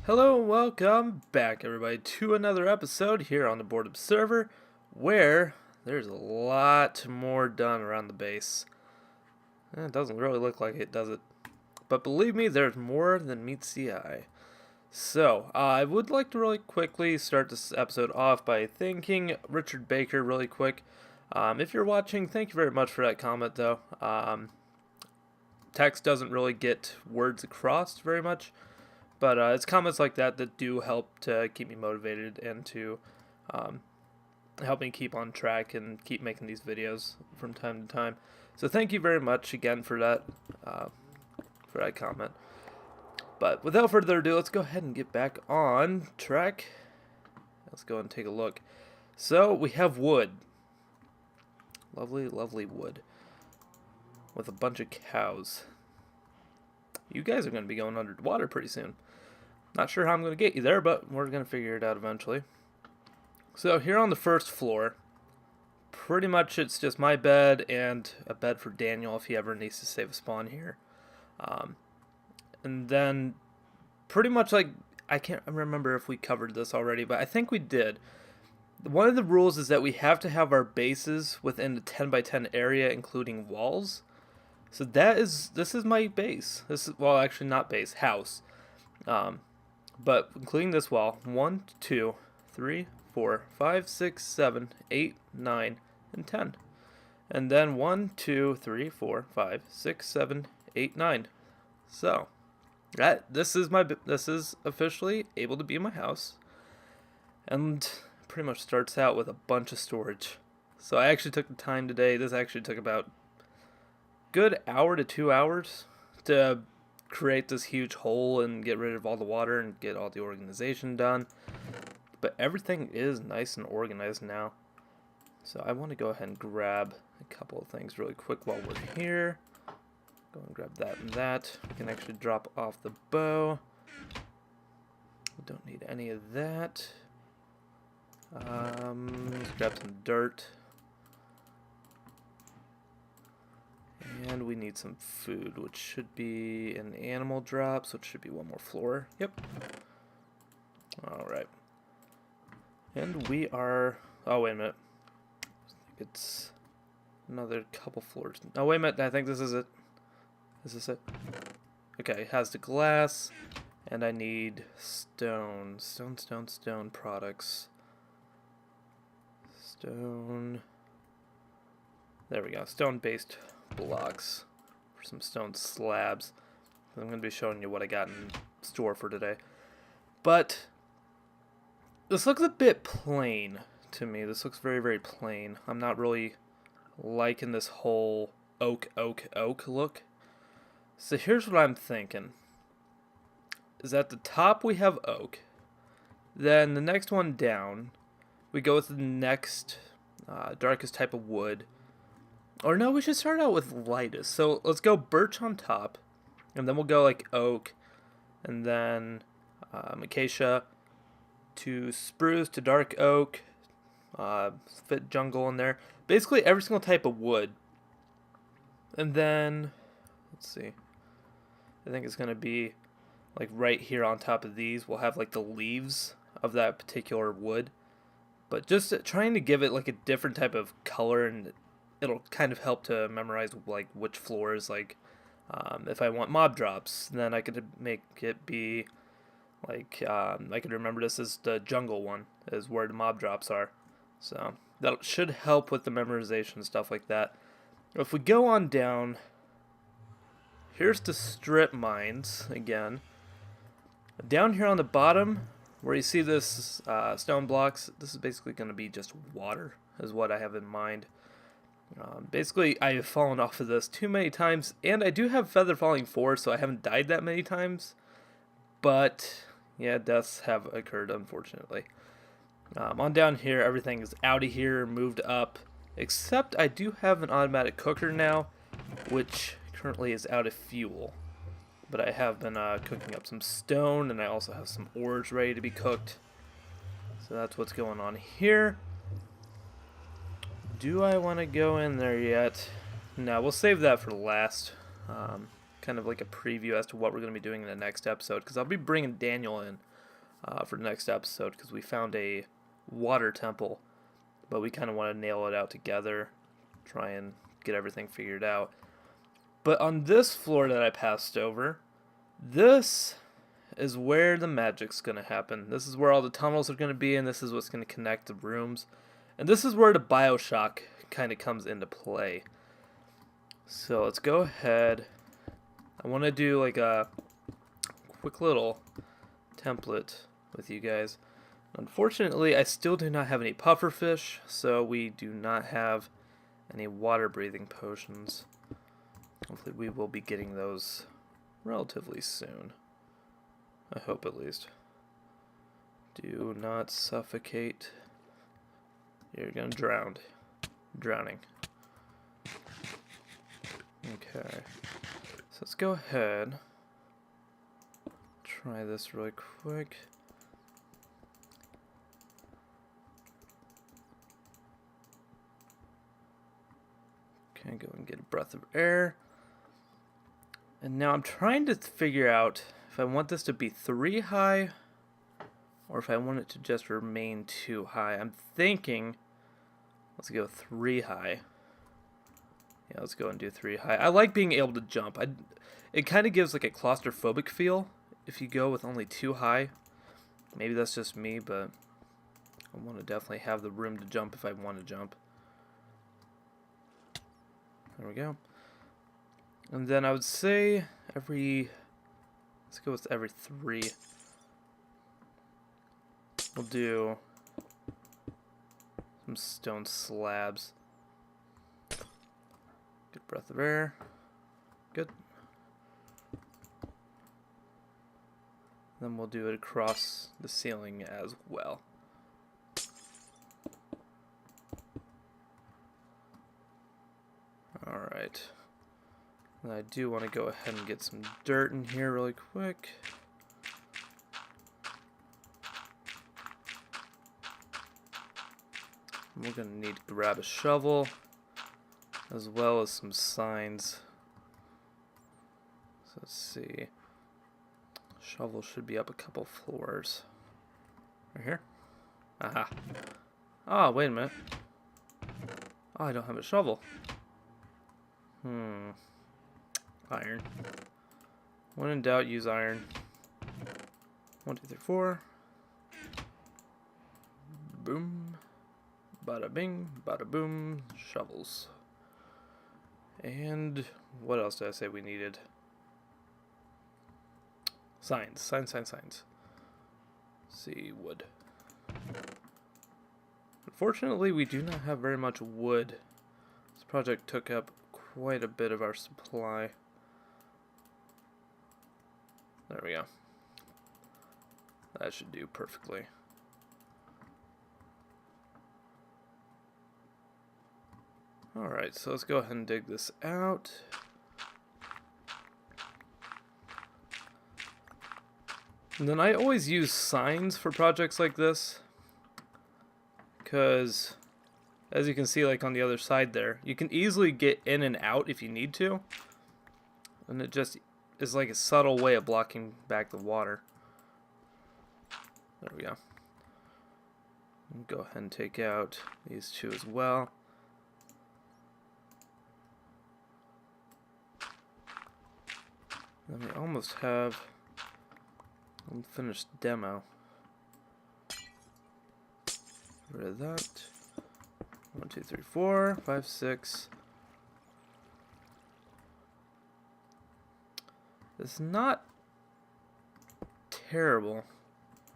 Hello and welcome back, everybody, to another episode here on the Boredom Server, where there's a lot more done around the base. It doesn't really look like it, does it? But believe me, there's more than meets the eye. So, I would like to really quickly start this episode off by thanking Richard Baker really quick. If you're watching, thank you very much for that comment, though. Text doesn't really get words across very much. But it's comments like that that do help to keep me motivated and to help me keep on track and keep making these videos from time to time. So thank you very much again for that comment. But without further ado, let's go ahead and get back on track. Let's go and take a look. So we have wood. Lovely, lovely wood. With a bunch of cows. You guys are going to be going underwater pretty soon. Not sure how I'm going to get you there, but we're going to figure it out eventually. So here on the first floor, pretty much it's just my bed and a bed for Daniel if he ever needs to save a spawn here. And then pretty much like, I can't remember if we covered this already, but I think we did. One of the rules is that we have to have our bases within the 10 by 10 area, including walls. So this is my base. This is, well, actually not base, house. But including this wall, 1, 2, 3, 4, 5, 6, 7, 8, 9, and 10. And then 1, 2, 3, 4, 5, 6, 7, 8, 9. So, this is officially able to be my house. And pretty much starts out with a bunch of storage. So I actually took the time today. This actually took about good hour to 2 hours to create this huge hole and get rid of all the water and get all the organization done. But everything is nice and organized now. So I want to go ahead and grab a couple of things really quick while we're here. Go and grab that and that. We can actually drop off the bow. We don't need any of that. Let's grab some dirt. And we need some food, which should be an animal drop, so it should be one more floor. Yep. Alright. And we are... Oh, wait a minute. It's another couple floors. Oh, wait a minute. I think this is it. Is this it? Okay, it has the glass. And I need stone. Stone products. Stone... There we go. Stone-based blocks for some stone slabs. I'm going to be showing you what I got in store for today. But this looks a bit plain to me. This looks very, very plain. I'm not really liking this whole oak look. So here's what I'm thinking. Is at the top we have oak. Then the next one down, we go with the next darkest type of wood. Or no, we should start out with lightest. So let's go birch on top, and then we'll go like oak, and then acacia, to spruce, to dark oak, fit jungle in there. Basically every single type of wood. And then, let's see, I think it's going to be like right here on top of these, we'll have like the leaves of that particular wood. But just trying to give it like a different type of color, and it'll kind of help to memorize like which floors, like if I want mob drops, then I could make it be like I could remember this as the jungle one is where the mob drops are. So that should help with the memorization, stuff like that. If we go on down, here's the strip mines again. Down here on the bottom where you see this stone blocks, this is basically going to be just water is what I have in mind. Basically, I have fallen off of this too many times, and I do have Feather Falling 4, so I haven't died that many times. But, yeah, deaths have occurred, unfortunately. On down here, everything is out of here, moved up, except I do have an automatic cooker now, which currently is out of fuel. But I have been cooking up some stone, and I also have some ores ready to be cooked. So that's what's going on here. Do I want to go in there yet? No, we'll save that for last. Kind of like a preview as to what we're going to be doing in the next episode, because I'll be bringing Daniel in for the next episode, because we found a water temple, but we kind of want to nail it out together, try and get everything figured out. But on this floor that I passed over, this is where the magic's going to happen. This is where all the tunnels are going to be, and this is what's going to connect the rooms. And this is where the Bioshock kind of comes into play. So let's go ahead. I want to do like a quick little template with you guys. Unfortunately, I still do not have any pufferfish, so we do not have any water breathing potions. Hopefully we will be getting those relatively soon. I hope, at least. Do not suffocate. You're gonna drown. Drowning. Okay. So let's go ahead. Try this really quick. Okay, go and get a breath of air. And now I'm trying to figure out if I want this to be 3 high or if I want it to just remain 2 high. I'm thinking, let's go 3 high. Yeah, let's go and do 3 high. I like being able to jump. It kind of gives like a claustrophobic feel if you go with only 2 high. Maybe that's just me, but I want to definitely have the room to jump if I want to jump. There we go. And then I would say let's go with every 3. We'll do some stone slabs. Good breath of air. Good. Then we'll do it across the ceiling as well. Alright. And I do want to go ahead and get some dirt in here really quick. We're going to need to grab a shovel as well as some signs. So let's see. Shovel should be up a couple floors. Right here? Aha. Oh, wait a minute. Oh, I don't have a shovel. Iron. When in doubt, use iron. 1, 2, 3, 4. Boom. Bada bing, bada boom. Shovels. And what else did I say we needed? Signs. Signs. Let's see, wood. Unfortunately, we do not have very much wood. This project took up quite a bit of our supply. There we go. That should do perfectly. Alright, so let's go ahead and dig this out. And then I always use signs for projects like this, because as you can see, like on the other side there, you can easily get in and out if you need to, and it just is like a subtle way of blocking back the water. There we go. Go ahead and take out these 2 as well. Then we almost have a finished demo. Get rid of that. 1, 2, 3, 4, 5, 6. It's not terrible.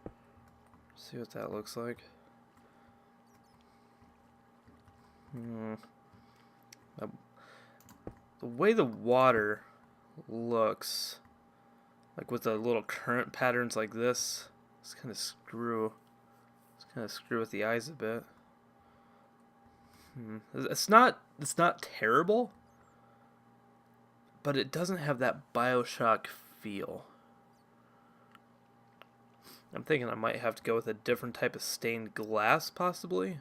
Let's see what that looks like. The way the water looks, like with the little current patterns like this, it's kind of screw with the eyes a bit. It's not terrible, but it doesn't have that Bioshock feel. I'm thinking I might have to go with a different type of stained glass, possibly.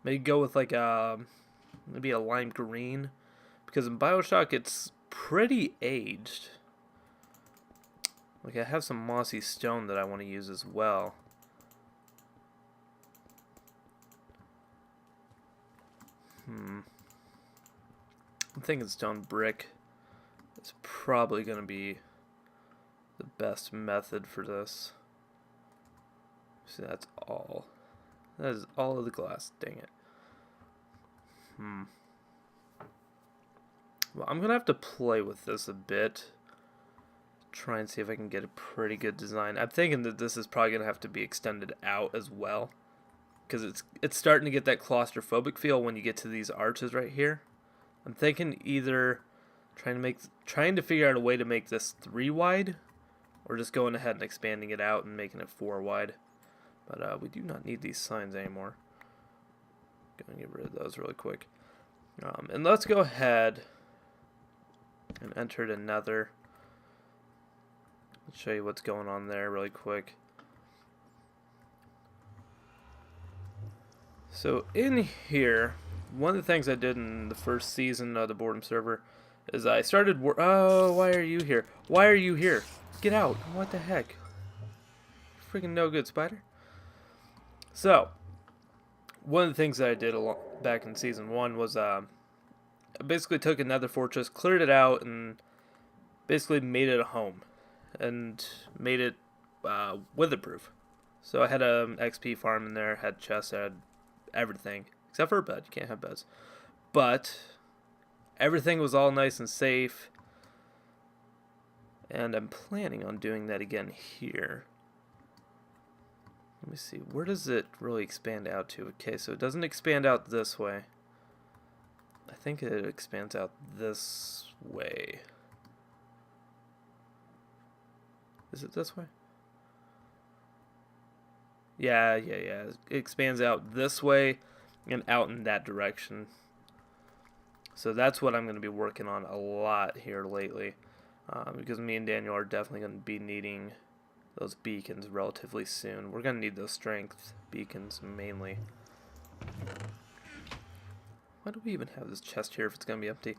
Maybe go with like maybe a lime green, because in Bioshock it's pretty aged. Like, I have some mossy stone that I want to use as well. I'm thinking stone brick is probably going to be the best method for this. See, that's all. That is all of the glass. Dang it. Well, I'm going to have to play with this a bit. Try and see if I can get a pretty good design. I'm thinking that this is probably going to have to be extended out as well, because it's starting to get that claustrophobic feel when you get to these arches right here. I'm thinking either trying to figure out a way to make this 3 wide, or just going ahead and expanding it out and making it 4 wide. But we do not need these signs anymore. Gonna get rid of those really quick. And let's go ahead and enter the nether. Let's show you what's going on there really quick. So in here, one of the things I did in the first season of the Boredom Server is I started oh, why are you here? Why are you here? Get out. What the heck? Freaking no good, spider. So, one of the things that I did back in season 1 was I basically took a nether fortress, cleared it out, and basically made it a home. And made it weatherproof. So I had a XP farm in there, had chests, had everything. Except for a bed. You can't have beds. But everything was all nice and safe. And I'm planning on doing that again here. Let me see. Where does it really expand out to? Okay, so it doesn't expand out this way. I think it expands out this way. Is it this way? Yeah. It expands out this way and out in that direction. So that's what I'm going to be working on a lot here lately. Because me and Daniel are definitely going to be needing those beacons relatively soon. We're going to need those strength beacons mainly. Why do we even have this chest here if it's going to be empty?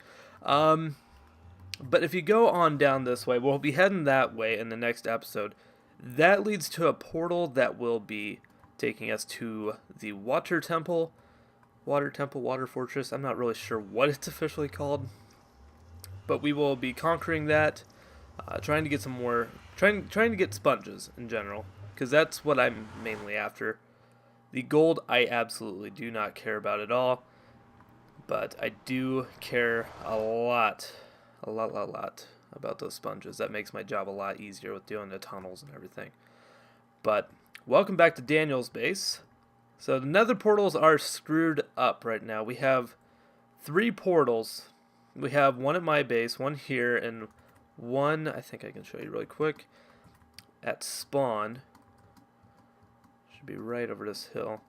But if you go on down this way, we'll be heading that way in the next episode. That leads to a portal that will be taking us to the water temple. Water fortress. I'm not really sure what it's officially called. But we will be conquering that. Trying to get some more... Trying to get sponges in general. Because that's what I'm mainly after. The gold I absolutely do not care about at all. But I do care a lot about those sponges. That makes my job a lot easier with doing the tunnels and everything. But welcome back to Daniel's base. So the nether portals are screwed up right now. We have 3 portals. We have one at my base, one here, and one, I think I can show you really quick, at spawn. Should be right over this hill.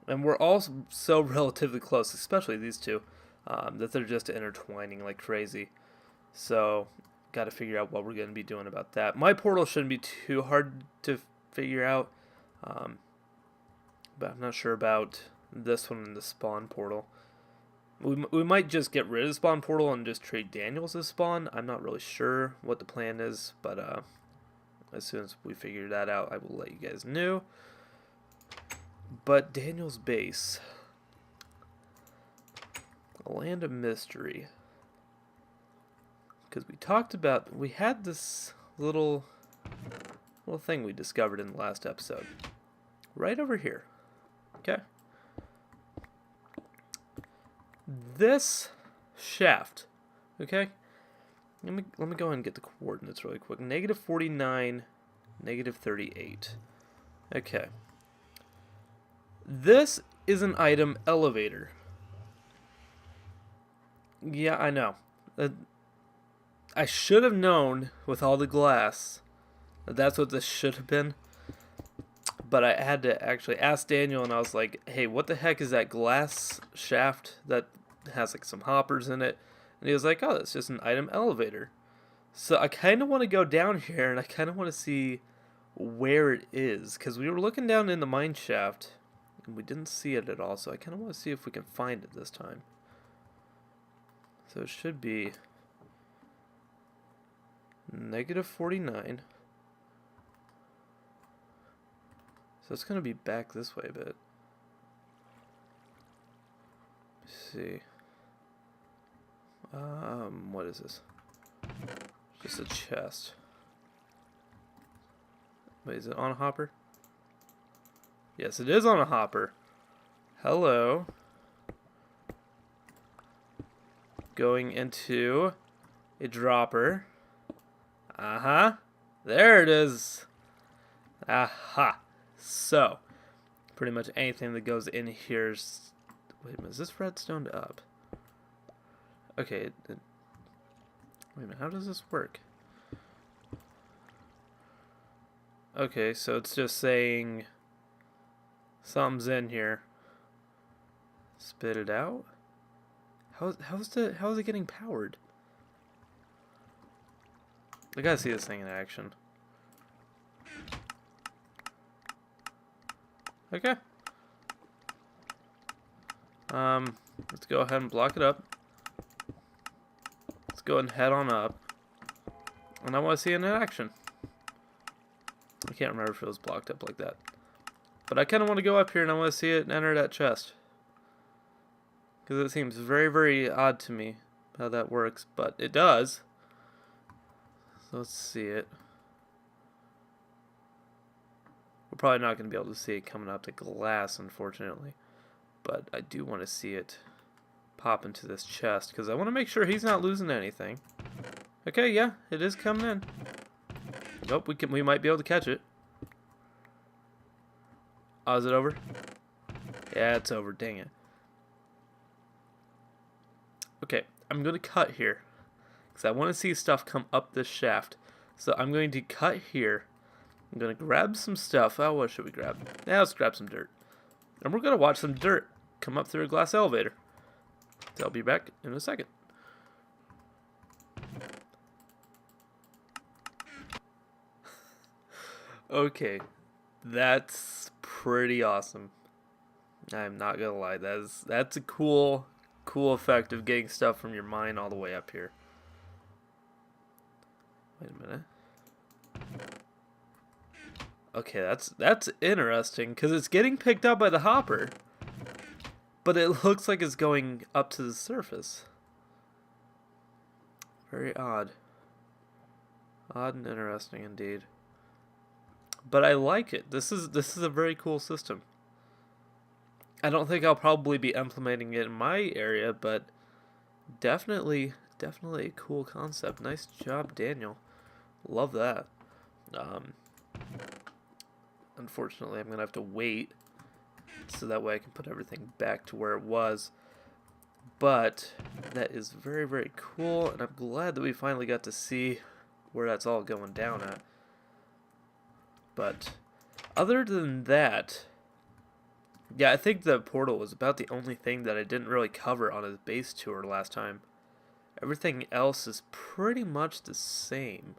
And we're all so relatively close, especially these two, that they're just intertwining like crazy. So, got to figure out what we're going to be doing about that. My portal shouldn't be too hard to figure out, but I'm not sure about this one in the spawn portal. We might just get rid of the spawn portal and just trade Daniels as spawn. I'm not really sure what the plan is, but as soon as we figure that out, I will let you guys know. But Daniel's base, a land of mystery. Because we had this little thing we discovered in the last episode. Right over here. Okay? This shaft. Okay? Let me go ahead and get the coordinates really quick. -49, -38. Okay. This is an item elevator. Yeah, I know. I should have known with all the glass that that's what this should have been. But I had to actually ask Daniel, and I was like, hey, what the heck is that glass shaft that has like some hoppers in it? And he was like, oh, that's just an item elevator. So I kind of want to go down here, and I kind of want to see where it is. Because we were looking down in the mine shaft, and we didn't see it at all. So I kind of want to see if we can find it this time. So it should be Negative 49. So it's going to be back this way a bit. Let's see. What is this? Just a chest. Wait, is it on a hopper? Yes, it is on a hopper. Hello. Going into a dropper. Uh-huh. There it is. Aha. So, pretty much anything that goes in here's... Wait a minute, is this redstone up? Okay. Wait a minute, how does this work? Okay, so it's just saying something's in here. Spit it out? How is it getting powered? I gotta see this thing in action. Okay. Let's go ahead and block it up. Let's go and head on up. And I want to see it in action. I can't remember if it was blocked up like that. But I kind of want to go up here and I want to see it enter that chest. Because it seems very, very odd to me how that works. But it does. So let's see it. We're probably not going to be able to see it coming up the glass, unfortunately. But I do want to see it pop into this chest, because I want to make sure he's not losing anything. Okay, yeah, it is coming in. Nope, we might be able to catch it. Oh, is it over? Yeah, it's over, dang it. Okay, I'm going to cut here, because I want to see stuff come up this shaft. So I'm going to cut here. I'm going to grab some stuff. Oh, what should we grab? Yeah, let's grab some dirt. And we're going to watch some dirt come up through a glass elevator. So I'll be back in a second. Okay, that's pretty awesome. I'm not going to lie. That's a cool effect of getting stuff from your mine all the way up here. Wait a minute. Okay, that's interesting, because it's getting picked up by the hopper, but it looks like it's going up to the surface. Very odd. Odd and interesting indeed. But I like it. This is a very cool system. I don't think I'll probably be implementing it in my area, but definitely a cool concept. Nice job, Daniel. Love that. Unfortunately, I'm going to have to wait so that way I can put everything back to where it was. But that is very, very cool, and I'm glad that we finally got to see where that's all going down at. But other than that, yeah, I think the portal was about the only thing that I didn't really cover on his base tour last time. Everything else is pretty much the same.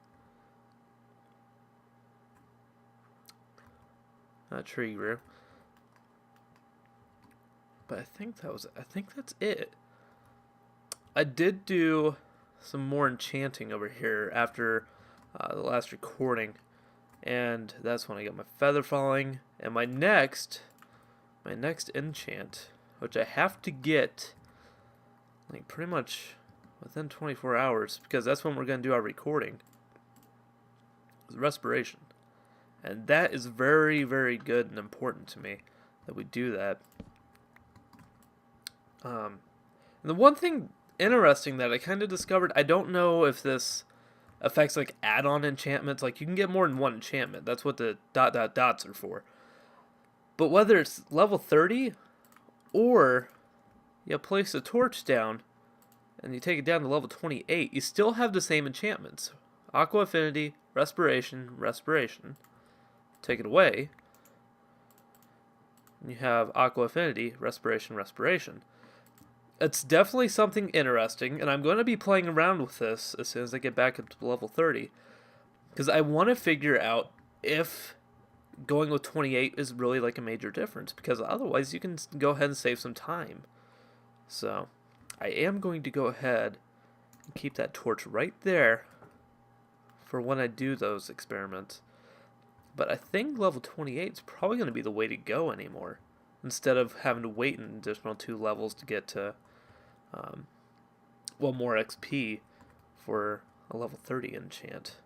That tree grew. But I think that's it. I did do some more enchanting over here after the last recording, and that's when I got my feather falling, and my next enchant, which I have to get like pretty much within 24 hours, because that's when we're going to do our recording, is respiration. And that is very, very good and important to me that we do that. And the one thing interesting that I kind of discovered, I don't know if this affects like add-on enchantments. Like you can get more than one enchantment. That's what the ... dots are for. But whether it's level 30 or you place a torch down and you take it down to level 28, you still have the same enchantments. Aqua Affinity, Respiration, Respiration. Take it away, you have Aqua Affinity, Respiration, Respiration. It's definitely something interesting, and I'm going to be playing around with this as soon as I get back up to level 30. Because I want to figure out if going with 28 is really like a major difference, because otherwise you can go ahead and save some time. So, I am going to go ahead and keep that torch right there for when I do those experiments. But I think level 28 is probably going to be the way to go anymore, instead of having to wait an additional 2 levels to get to, more XP for a level 30 enchant.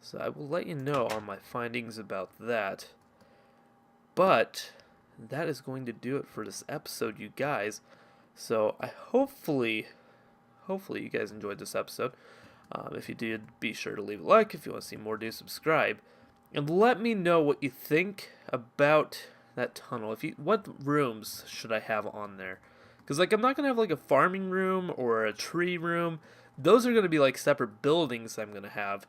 So I will let you know on my findings about that. But that is going to do it for this episode, you guys. So I hopefully you guys enjoyed this episode. If you did, be sure to leave a like. If you want to see more, do subscribe. And let me know what you think about that tunnel. What rooms should I have on there? Because I'm not gonna have a farming room or a tree room. Those are gonna be separate buildings I'm gonna have.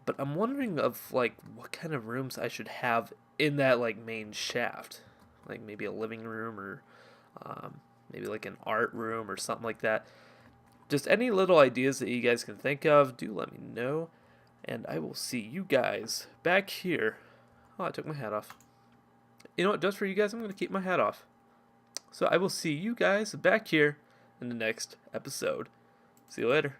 But I'm wondering of what kind of rooms I should have in that main shaft. Maybe a living room or maybe an art room or something like that. Just any little ideas that you guys can think of, do let me know. And I will see you guys back here. Oh, I took my hat off. You know what, just for you guys, I'm going to keep my hat off. So I will see you guys back here in the next episode. See you later.